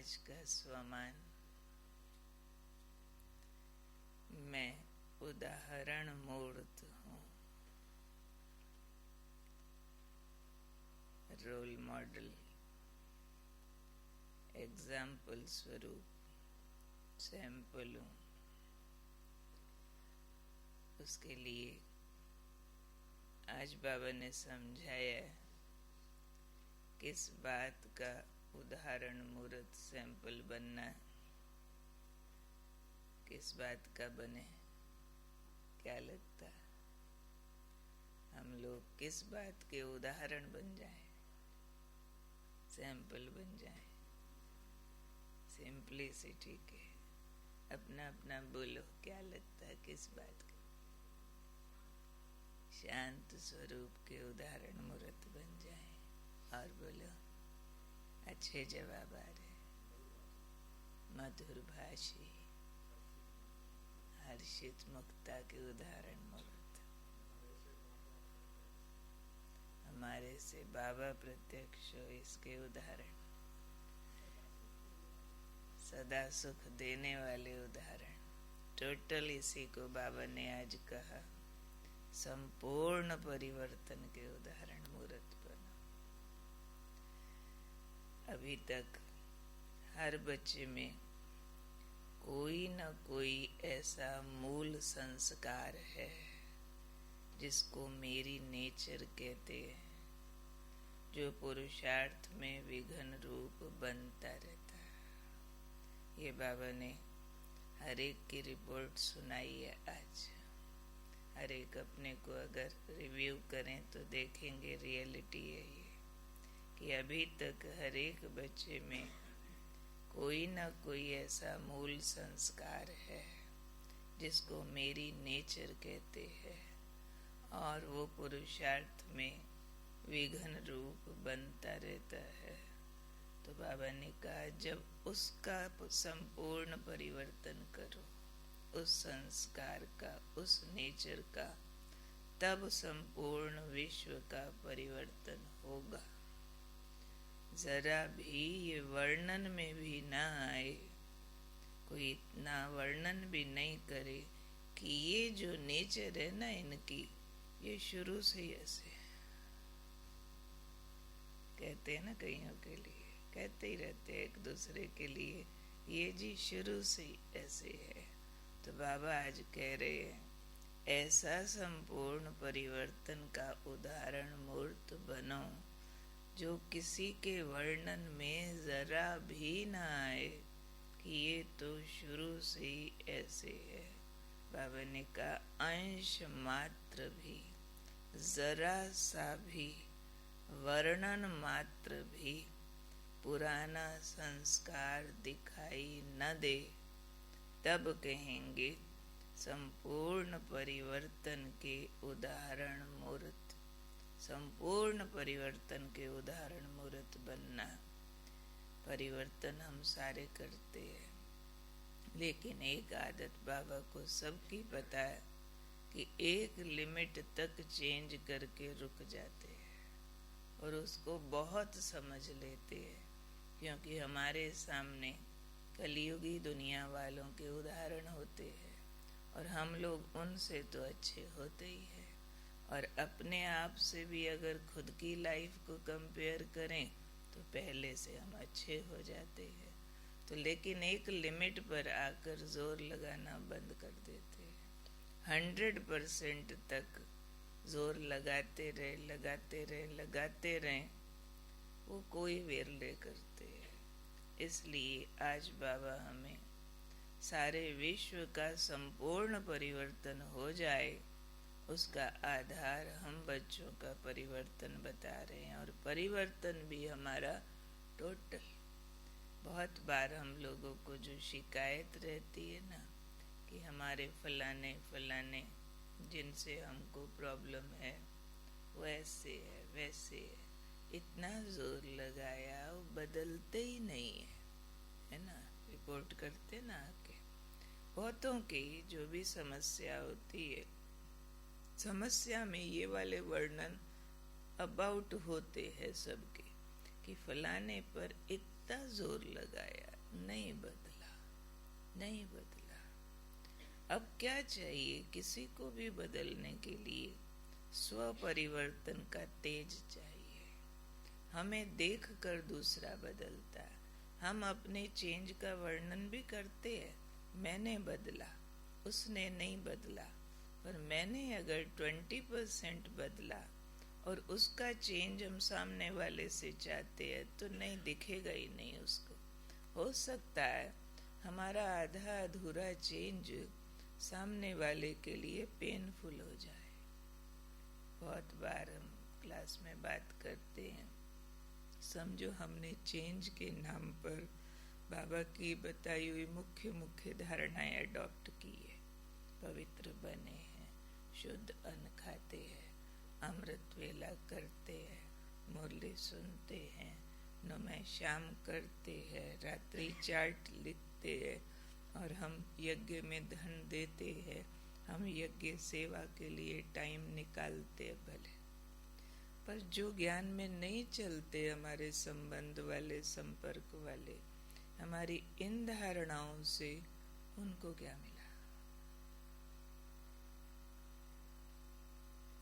आज का स्वमान। मैं उदाहरण मूर्त हूँ, रोल मॉडल, एग्जाम्पल स्वरूप, सैंपल हूँ। उसके लिए आज बाबा ने समझाया किस बात का उदाहरण मूर्त सैंपल बनना, किस बात का बने। क्या लगता हम लोग किस बात के उदाहरण बन जाए, सैंपल बन जाए? सिंप्लिसिटी के अपना अपना बोलो, क्या लगता है किस बात के? शांत स्वरूप के उदाहरण मूर्त बन जाए। और बोलो, अच्छे जवाब आ रहे। मधुर भाषी, हर्षित मुक्ता के उदाहरण मूर्त। हमारे से बाबा प्रत्यक्ष हो, इसके उदाहरण। सदा सुख देने वाले उदाहरण। टोटल इसी को बाबा ने आज कहा, संपूर्ण परिवर्तन के उदाहरण मूर्त बनो। अभी तक हर बच्चे में कोई न कोई ऐसा मूल संस्कार है जिसको मेरी नेचर कहते हैं, जो पुरुषार्थ में विघ्न रूप बनता रहता है। ये बाबा ने हर एक की रिपोर्ट सुनाई है आज। हर एक अपने को अगर रिव्यू करें तो देखेंगे रियलिटी है ये, कि अभी तक हर एक बच्चे में कोई ना कोई ऐसा मूल संस्कार है जिसको मेरी नेचर कहते हैं, और वो पुरुषार्थ में विघ्न रूप बनता रहता है। तो बाबा ने कहा, जब उसका संपूर्ण परिवर्तन करो, उस संस्कार का, उस नेचर का, तब संपूर्ण विश्व का परिवर्तन होगा। जरा भी ये वर्णन में भी ना आए, कोई इतना वर्णन भी नहीं करे कि ये जो नेचर है ना इनकी, ये शुरू से ही ऐसे है। कहते हैं ना कईयों के लिए, कहते ही रहते हैं एक दूसरे के लिए, ये जी शुरू से ही ऐसे है। तो बाबा आज कह रहे हैं, ऐसा संपूर्ण परिवर्तन का उदाहरण मूर्त बनो जो किसी के वर्णन में जरा भी ना आए कि ये तो शुरू से ही ऐसे है। बाबा ने कहा, अंश मात्र भी, जरा सा भी, वर्णन मात्र भी पुराना संस्कार दिखाई न दे, तब कहेंगे संपूर्ण परिवर्तन के उदाहरण मूर्त। संपूर्ण परिवर्तन के उदाहरण मूर्त बनना। परिवर्तन हम सारे करते हैं, लेकिन एक आदत बाबा को सबकी पता है कि एक लिमिट तक चेंज करके रुक जाते हैं और उसको बहुत समझ लेते हैं, क्योंकि हमारे सामने कलियुगी दुनिया वालों के उदाहरण होते हैं और हम लोग उनसे तो अच्छे होते ही हैं। और अपने आप से भी अगर खुद की लाइफ को कंपेयर करें तो पहले से हम अच्छे हो जाते हैं। तो लेकिन एक लिमिट पर आकर जोर लगाना बंद कर देते हैं। 100% तक जोर लगाते रहे, वो कोई विरले करते हैं। इसलिए आज बाबा हमें सारे विश्व का संपूर्ण परिवर्तन हो जाए, उसका आधार हम बच्चों का परिवर्तन बता रहे हैं। और परिवर्तन भी हमारा टोटल। बहुत बार हम लोगों को जो शिकायत रहती है ना, कि हमारे फलाने जिनसे हमको प्रॉब्लम है वो ऐसे है वैसे है, इतना जोर लगाया, वो बदलते ही नहीं है ना। रिपोर्ट करते ना आके। बहुतों की जो भी समस्या होती है, समस्या में ये वाले वर्णन अबाउट होते हैं सबके, कि फलाने पर इतना जोर लगाया, नहीं बदला, नहीं बदला। अब क्या चाहिए? किसी को भी बदलने के लिए स्व परिवर्तन का तेज चाहिए। हमें देख कर दूसरा बदलता है। हम अपने चेंज का वर्णन भी करते हैं, मैंने बदला, उसने नहीं बदला। पर मैंने अगर 20% बदला और उसका चेंज हम सामने वाले से चाहते हैं तो नहीं, दिखेगा ही नहीं उसको। हो सकता है हमारा आधा अधूरा चेंज सामने वाले के लिए पेनफुल हो जाए। बहुत बार हम क्लास में बात करते हैं, समझो हमने चेंज के नाम पर बाबा की बताई हुई मुख्य मुख्य धारणाएं अडॉप्ट की है। पवित्र बने हैं, शुद्ध अन्न खाते हैं, अमृत वेला करते हैं, मुरली सुनते हैं, नमः श्याम करते हैं, रात्रि चार्ट लिखते हैं, और हम यज्ञ में धन देते हैं, हम यज्ञ सेवा के लिए टाइम निकालते हैं भले। पर जो ज्ञान में नहीं चलते, हमारे संबंध वाले, संपर्क वाले, हमारी इन धारणाओं से उनको क्या मिला?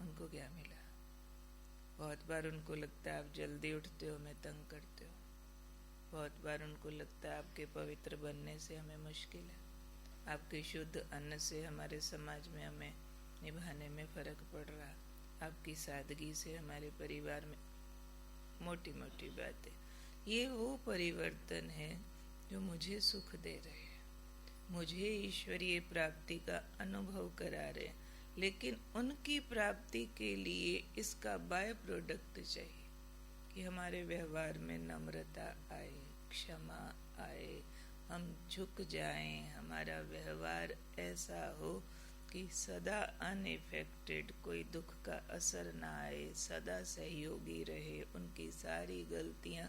उनको क्या मिला? बहुत बार उनको लगता है आप जल्दी उठते हो, मैं तंग करते हो। बहुत बार उनको लगता है आपके पवित्र बनने से हमें मुश्किल है, आपके शुद्ध अन्न से हमारे समाज में हमें निभाने में फर्क पड़ रहा, आपकी सादगी से हमारे परिवार में मोटी मोटी बातें। ये वो परिवर्तन है जो मुझे सुख दे रहे हैं, मुझे ईश्वरीय प्राप्ति का अनुभव करा रहे हैं। लेकिन उनकी प्राप्ति के लिए इसका बाय प्रोडक्ट चाहिए कि हमारे व्यवहार में नम्रता आए, क्षमा आए, हम झुक जाएं, हमारा व्यवहार ऐसा हो कि सदा अनइफेक्टेड, कोई दुख का असर ना आए, सदा सहयोगी रहे, उनकी सारी गलतियां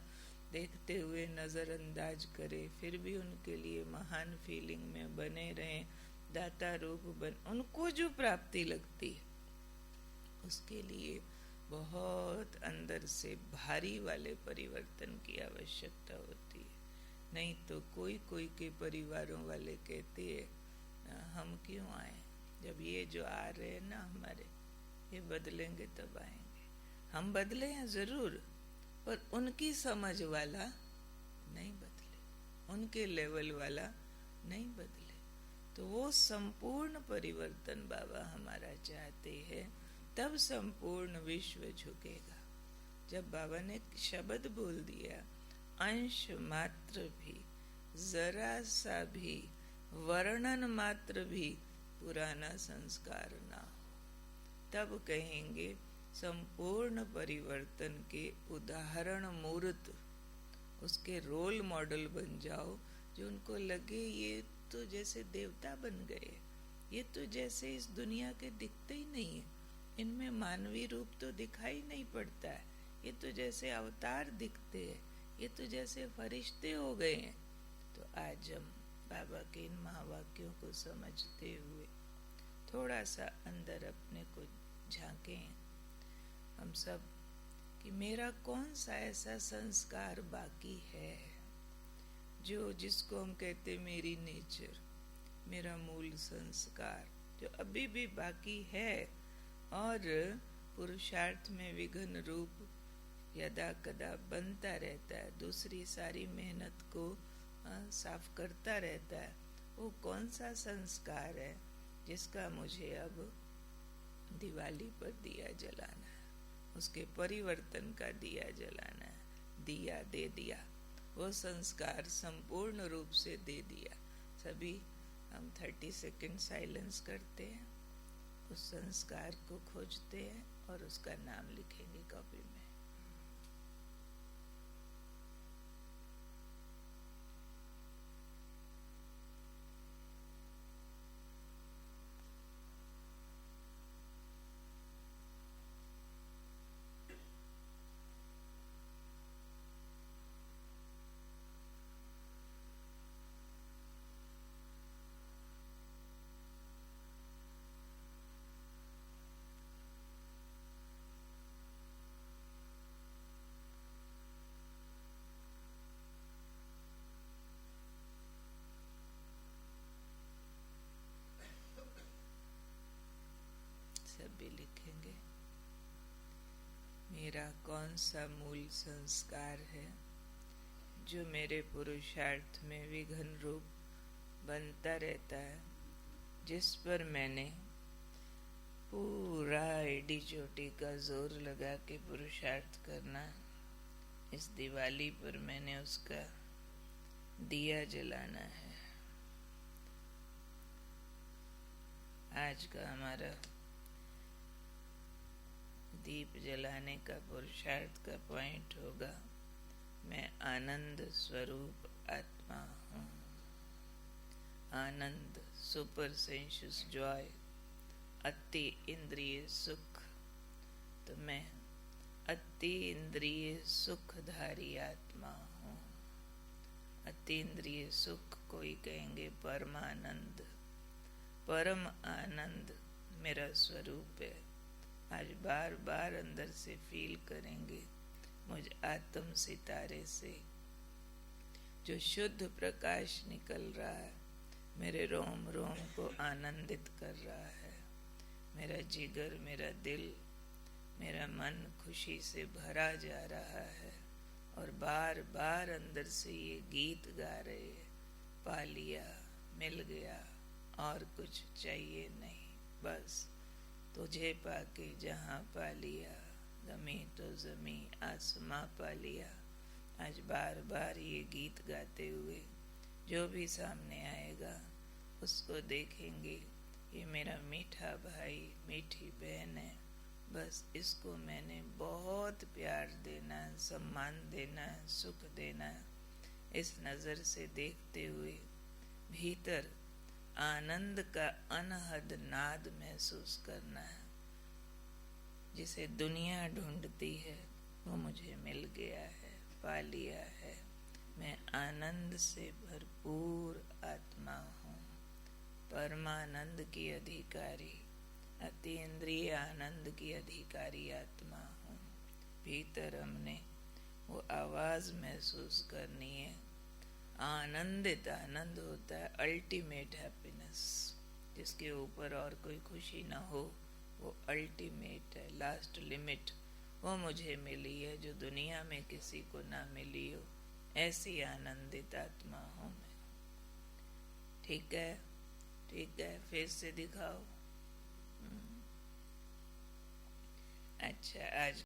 देखते हुए नज़रअंदाज करे, फिर भी उनके लिए महान फीलिंग में बने रहें, दाता रूप बन। उनको जो प्राप्ति लगती है उसके लिए बहुत अंदर से भारी वाले परिवर्तन की आवश्यकता होती है। नहीं तो कोई कोई के परिवारों वाले कहते हैं हम क्यों आए, जब ये जो आ रहे हैं ना हमारे, ये बदलेंगे तब आएंगे। हम बदले हैं जरूर, पर उनकी समझ वाला नहीं बदले, उनके लेवल वाला नहीं बदले। तो वो संपूर्ण परिवर्तन बाबा हमारा चाहते हैं, तब संपूर्ण विश्व झुकेगा। जब बाबा ने शब्द बोल दिया, अंश मात्र भी, जरा सा भी, वर्णन मात्र भी पुराना संस्कार ना हो, तब कहेंगे संपूर्ण परिवर्तन के उदाहरण मूर्त, उसके रोल मॉडल बन जाओ, जो उनको लगे ये तो जैसे देवता बन गए, ये तो जैसे इस दुनिया के दिखते ही नहीं है, इनमें मानवीय रूप तो दिखाई नहीं पड़ता है, ये तो जैसे अवतार दिखते हैं, ये तो जैसे फरिश्ते हो गए हैं। तो आज हम बाबा के इन महावाक्यों को समझते हुए थोड़ा सा अंदर अपने को झांकें हम सब कि मेरा कौन सा ऐसा संस्कार बाकी है जो, जिसको हम कहते मेरी नेचर, मेरा मूल संस्कार, जो अभी भी बाकी है और पुरुषार्थ में विघ्न रूप यदा कदा बनता रहता है, दूसरी सारी मेहनत को साफ करता रहता है। वो कौन सा संस्कार है जिसका मुझे अब दिवाली पर दिया जलाना है, उसके परिवर्तन का दिया जलाना है। दिया दे दिया, वो संस्कार संपूर्ण रूप से दे दिया। सभी हम 30 सेकंड साइलेंस करते हैं, उस संस्कार को खोजते हैं और उसका नाम लिखेंगे कॉपी में। मेरा कौन सा मूल संस्कार है जो मेरे पुरुषार्थ में विघ्न रूप बनता रहता है, जिस पर मैंने पूरा एडी चोटी का जोर लगा के पुरुषार्थ करना। इस दिवाली पर मैंने उसका दिया जलाना है। आज का हमारा दीप जलाने का पुरुषार्थ का पॉइंट होगा, मैं आनंद स्वरूप आत्मा हूँ। आनंद, सुपर सेंशुअस जॉय, अति इंद्रिय सुख। तो मैं अति इंद्रिय सुखधारी आत्मा हूँ। अति इंद्रिय सुख कोई कहेंगे परमानंद, परम आनंद मेरा स्वरूप है। आज बार बार अंदर से फील करेंगे, मुझ आत्म सितारे से जो शुद्ध प्रकाश निकल रहा है, मेरे रोम रोम को आनंदित कर रहा है। मेरा जिगर, मेरा दिल, मेरा मन खुशी से भरा जा रहा है और बार बार अंदर से ये गीत गा रहे हैं, पा लिया, मिल गया, और कुछ चाहिए नहीं, बस तुझे पाके जहाँ पा लिया, जमी तो जमी आसमां पा लिया। आज बार बार ये गीत गाते हुए जो भी सामने आएगा उसको देखेंगे, ये मेरा मीठा भाई, मीठी बहन है, बस इसको मैंने बहुत प्यार देना, सम्मान देना, सुख देना। इस नज़र से देखते हुए भीतर आनंद का अनहद नाद महसूस करना है। जिसे दुनिया ढूंढती है वो मुझे मिल गया है, पा लिया है। मैं आनंद से भरपूर आत्मा हूँ, परमानंद की अधिकारी, अतीन्द्रिय आनंद की अधिकारी आत्मा हूँ। भीतर हमने वो आवाज महसूस करनी है। आनंदित आनंद होता है अल्टीमेट हैप्पीनेस, जिसके ऊपर और कोई खुशी ना हो, वो अल्टीमेट है, लास्ट लिमिट। वो मुझे मिली है जो दुनिया में किसी को ना मिली हो। ऐसी आनंदित आत्मा हूँ मैं। ठीक है, ठीक है, फेस से दिखाओ। अच्छा, आज